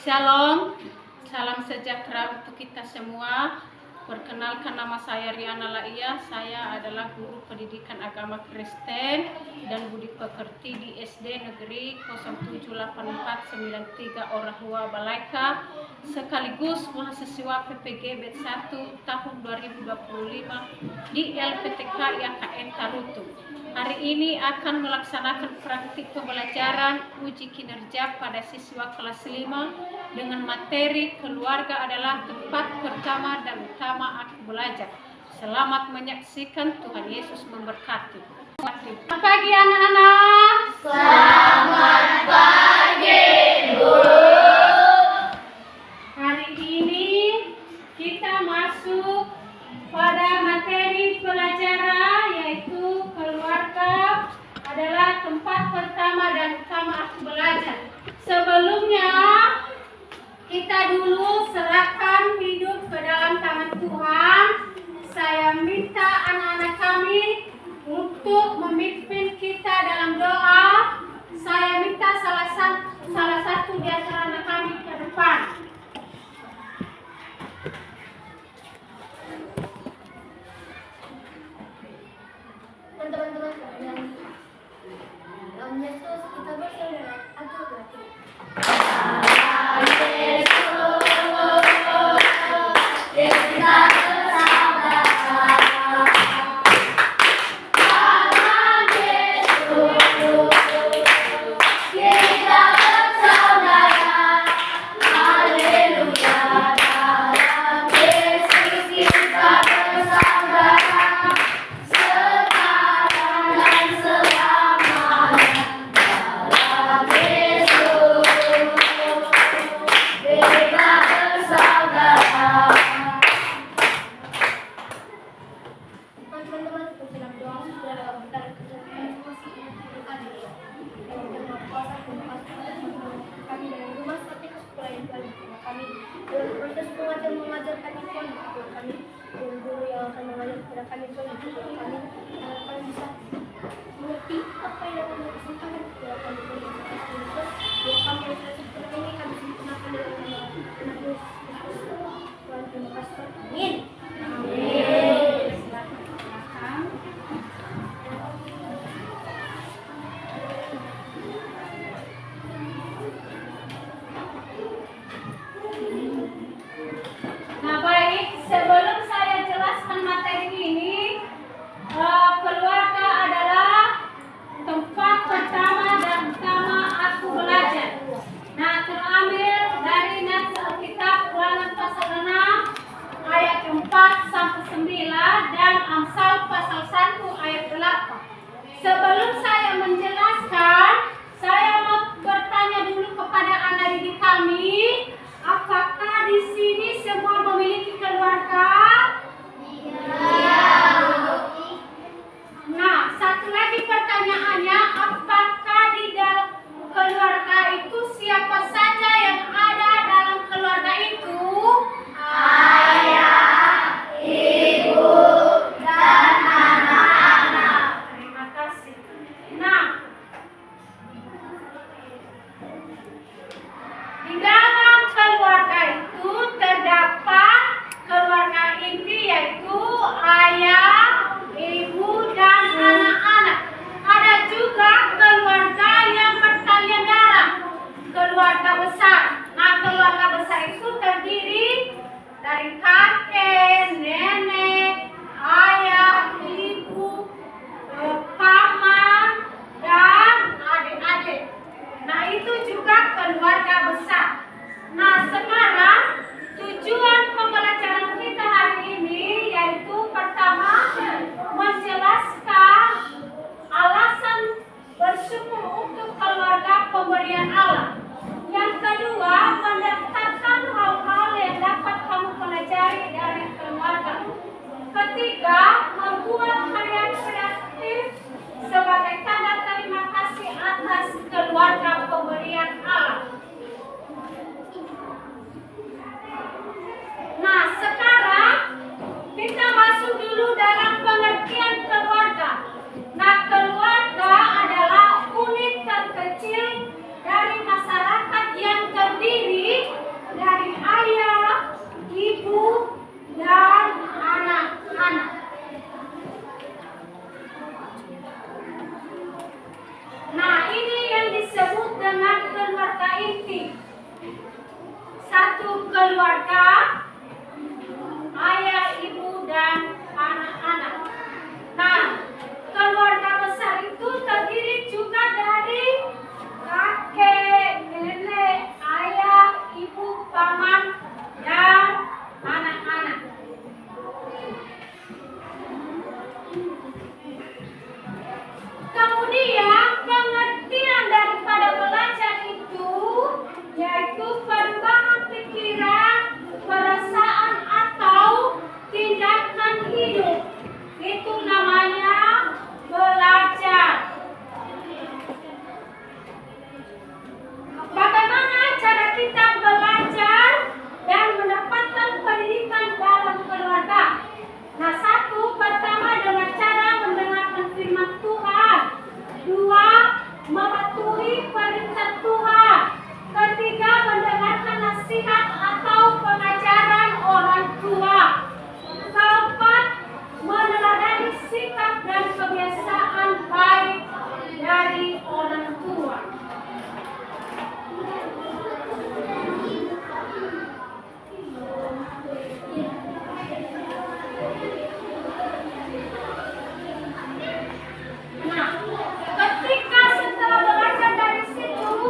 Shalom, salam sejahtera untuk kita semua. Perkenalkan, nama saya Riana Laia. Saya adalah guru pendidikan agama Kristen dan budi pekerti di SD Negeri 078493 Orahua Balaika, sekaligus mahasiswa PPG BED 1 tahun 2025 di LPTK IAKN Tarutu. Hari ini akan melaksanakan praktik pembelajaran uji kinerja pada siswa kelas 5 dengan materi keluarga adalah tempat pertama dan utama aku belajar. Selamat menyaksikan, Tuhan Yesus memberkati. Selamat pagi anak-anak. Selamat pagi, Bu. Hari ini kita masuk pada materi pelajaran yaitu keluarga adalah tempat pertama dan utama aku belajar. Sebelumnya kita dulu serahkan hidup ke dalam tangan Tuhan. Saya minta anak-anak kami untuk memimpin kita dalam doa. Saya minta salah satu di antara anak kami ke depan. Teman-teman sekalian, dalam Yesus kita bersaudara atau berarti. Mengajar kami pun kami guru yang akan mengajar kepada kami pun kami bisa mengerti apa yang kami sampaikan kepada kami pun bahwa kami yang seperti ini kami sempurnakan dalam nama anak Yesus Kristus. Tuhan terima kasih. Amin. Amin. Nah baik, sebelum saya jelaskan materi ini, keluarga, ayah, ibu, dan anak-anak. Nah, keluarga besar itu terdiri juga dari kakek, nenek, ayah, ibu, paman, dan anak-anak. Kemudian pengertian daripada belajar itu yaitu perubahan pikiran, perasaan atau tindakan hidup. Itu namanya belajar. Bagaimana cara kita belajar dan mendapatkan pendidikan dalam keluarga? Nah, satu, pertama dengan cara mendengarkan firman Tuhan. Dua, mematuhi perintah Tuhan. Ketiga, mendengarkan nasihat atau pengajaran orang tua. Keempat, meneladani sikap dan kebiasaan baik dari orang tua. Nah, ketika setelah belajar dari situ,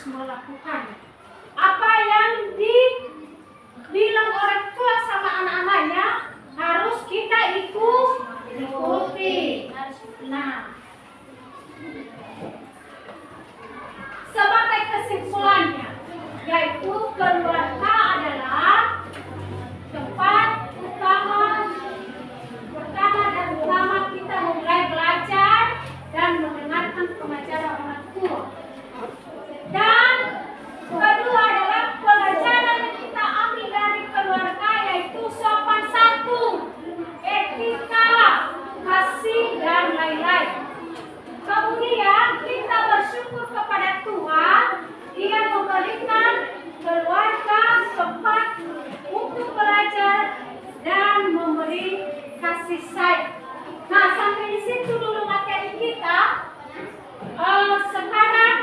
melakukannya. Apa yang dibilang orang tua sama anak-anaknya harus kita ikuti. Nah, sebagai kesimpulannya, yaitu keluarga adalah tempat utama kita mulai belajar dan mendengarkan pengajaran orang tua. Dan kedua adalah pelajaran yang kita ambil dari keluarga yaitu sopan santun, etika, kasih dan lain-lain. Kemudian kita bersyukur kepada Tuhan, Dia memberikan keluarga tempat untuk belajar dan memberi kasih sayang. Nah, sampai di situ dulu materi kita. Sekarang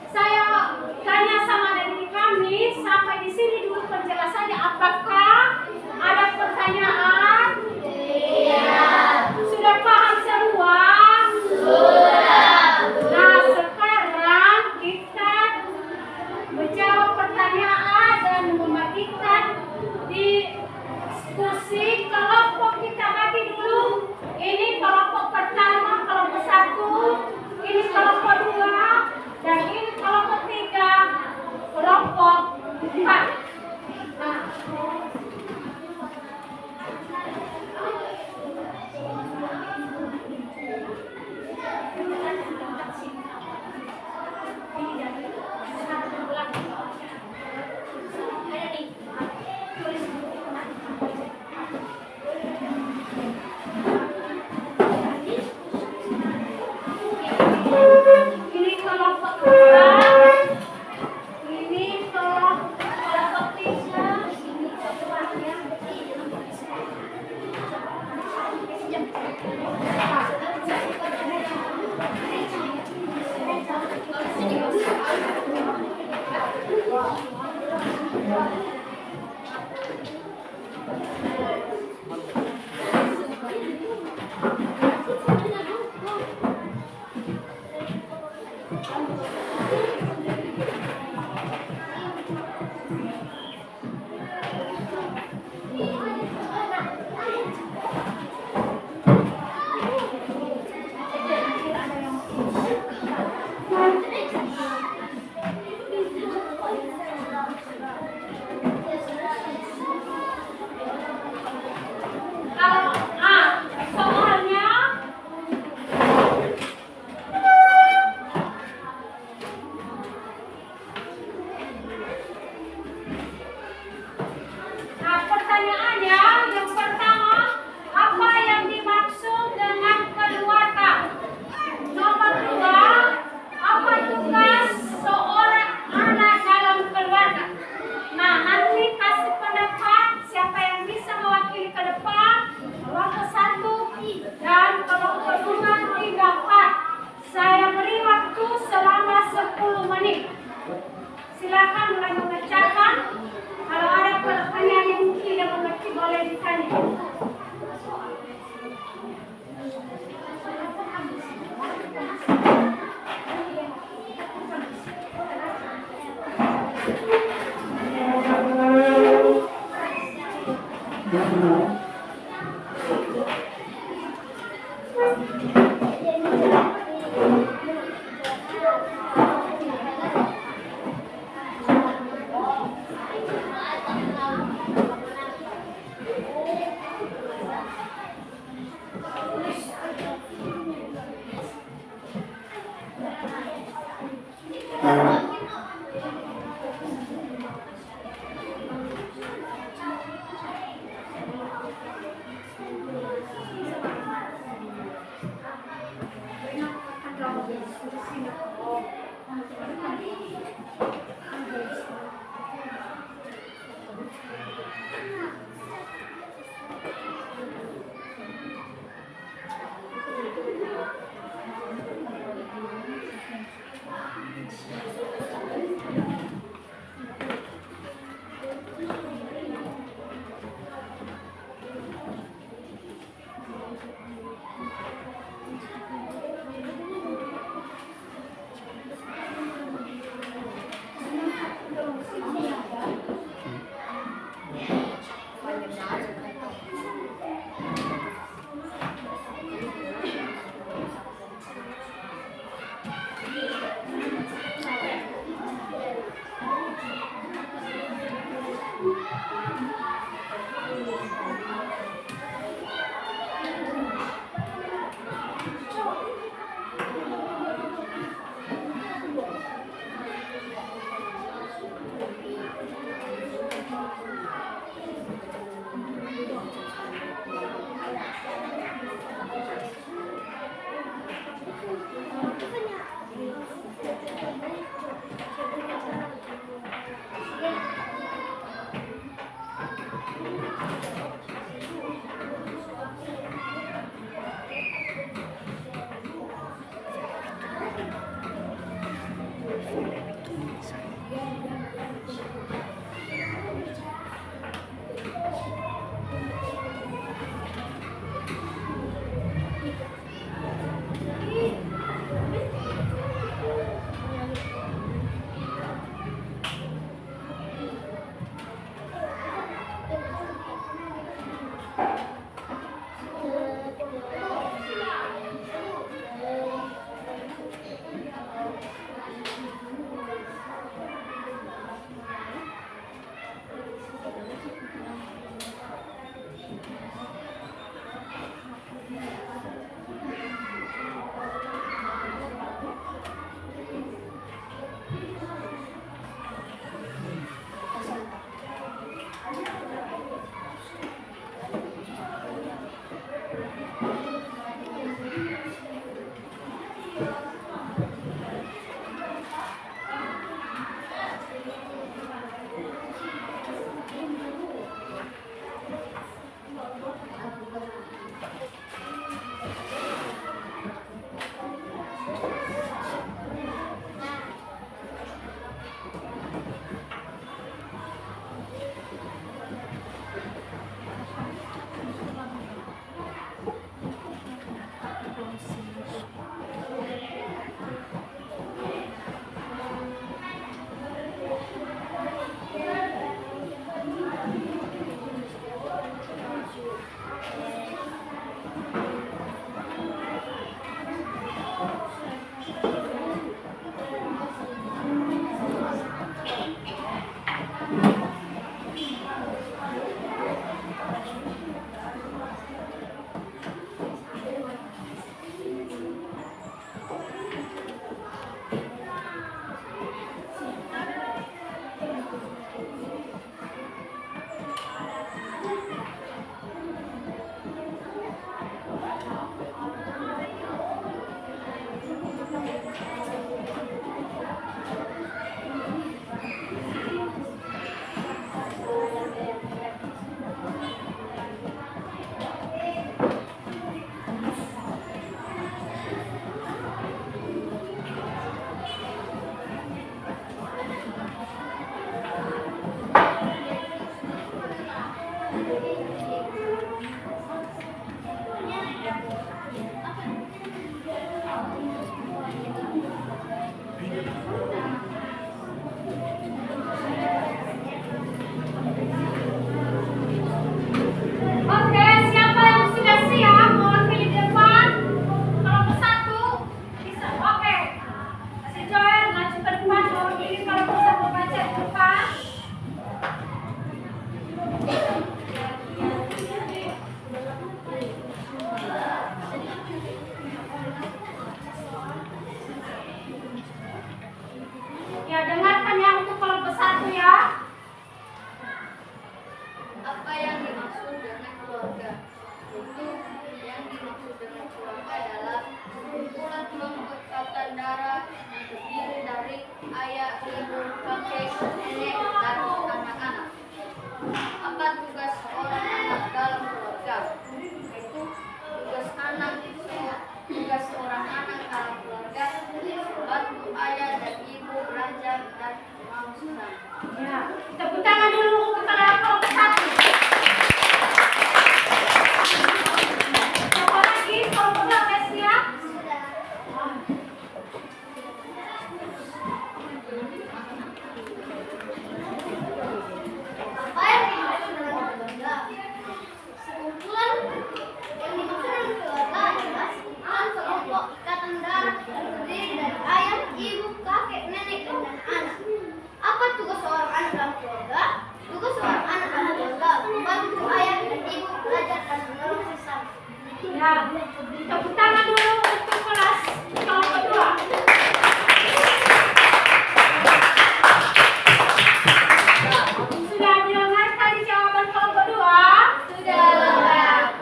saya tanya sama adik kami, sampai di sini dulu penjelasannya. Apakah ada pertanyaan? Iya. Sudah paham semua? Sudah. Nah, sekarang kita menjawab pertanyaan dan membagikan diskusi kelompok. Kita bagi dulu. Ini kelompok pertama, kelompok 1, ini kelompok 2, dan ini kelompok 3, kelompok 4. Nah, ini kelompok 4, ini kelompok 3, ini kelompoknya. Soalnya pertanyaannya yang pertama, apa yang dimaksud dengan keluarga? Nomor 2, apa tugas seorang anak dalam keluarga? Nah, nanti kasih pendapat siapa yang bisa mewakili ke depan. Kelompok 1 dan kelompok 2, 3, 4. Saya beri waktu selama 10 menit. Silakan mulai mengerjakan. Kalau ada pertanyaan yang tidak mengerti boleh ditanya. Ya, dengarkan ya untuk kelompok 1 ya. Apa yang dimaksud dengan keluarga? Itu yang dimaksud dengan keluarga adalah kumpulan kelompok ikatan darah yang terdiri dari ayah, ibu, kakek, nenek, dan anak-anak. Apa tugas seorang anak dalam keluarga? Yaitu tugas seorang anak dalam keluarga membantu ayah dan ibu belajar dan mau senang. Ya, tepuk tangan dulu kepada kelompok 1. Siapa lagi? Kelompok 2 siap? Apa yang dimaksud dengan keluarga? Sekumpulan yang dimaksud dengan keluarga adalah sekumpulan kelompok ikatan darah yang terdiri dari ayah, ibu, kakek, nenek, dan anak. Apa tugas seorang anak dalam keluarga? Tugas seorang anak dalam keluarga membantu ayah dan ibu belajar dan menolong sesama. Ya, tepuk tangan dulu untuk kelas kelompok 2. Sudah didengarkan jawaban kelompok 2? Sudah.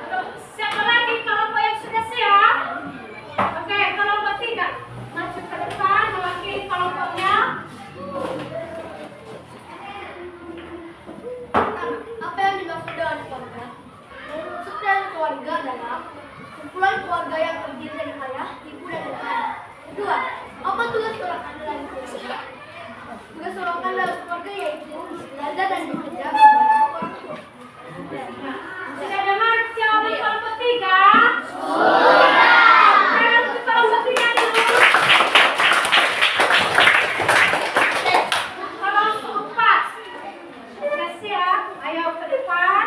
Siapa lagi kelompok yang sudah siap? Oke, kelompok 3. Maju ke depan mewakili kelompoknya. Apa yang dimaksud dengan keluarga? Maksud dengan keluarga adalah kumpulan keluarga yang terdiri dari ayah, ibu, dan anak. Kedua, apa tugas seorang anak dalam keluarga? Tugas seorang anak dalam keluarga yaitu belajar dan bekerja membantu orang tua. Sudah dengar jawaban kelompok 3? Sudah. Untuk kelompok 3 dulu. Kelompok 4. Sudah siap? Ayo ke depan.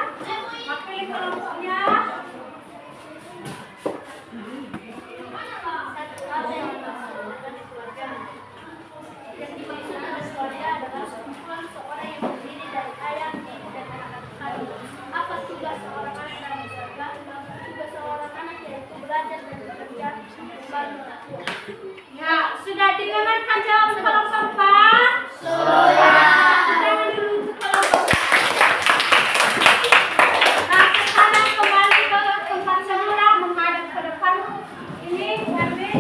Wakili kelompoknya. Apa yang dimaksud dengan keluarga? Yang dimaksud dengan keluarga adalah sekumpulan seorang yang terdiri dari ayah, ibu, dan anak-anak. Apa tugas seorang anak dalam keluarga? Tugas seorang anak yaitu belajar dan bekerja membantu orang tua. Ya, sudah didengarkan jawaban kelompok 4? Sudah. Tangan dulu untuk kelompok 4. Nah, sekarang kembali ke tempat semula menghadap ke depan. Ini, Erwin.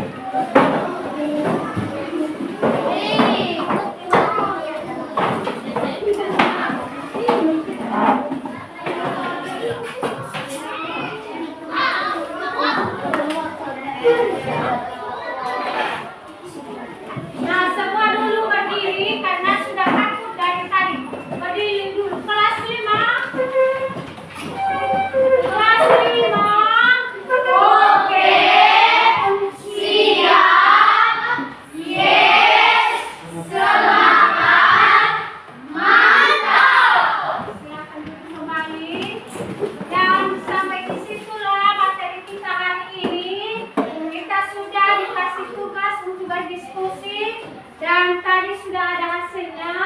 kasih tugas untuk berdiskusi dan tadi sudah ada hasilnya.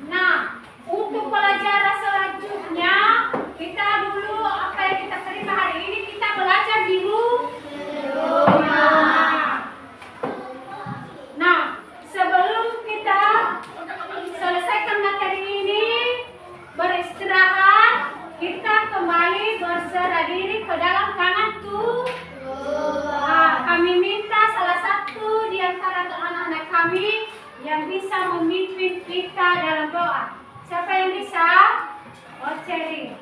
Nah, untuk pelajaran selanjutnya kita dulu apa yang kita terima hari ini kita belajar di rumah. Nah, sebelum kita selesaikan materi ini beristirahat, kita kembali berserah diri ke dalam tangan Tuhan. Nah, kami minta salah satu di antara anak-anak kami yang bisa memimpin kita dalam doa. Siapa yang bisa? Oh, Cherry.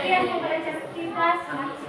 Sekian pembelajaran kita.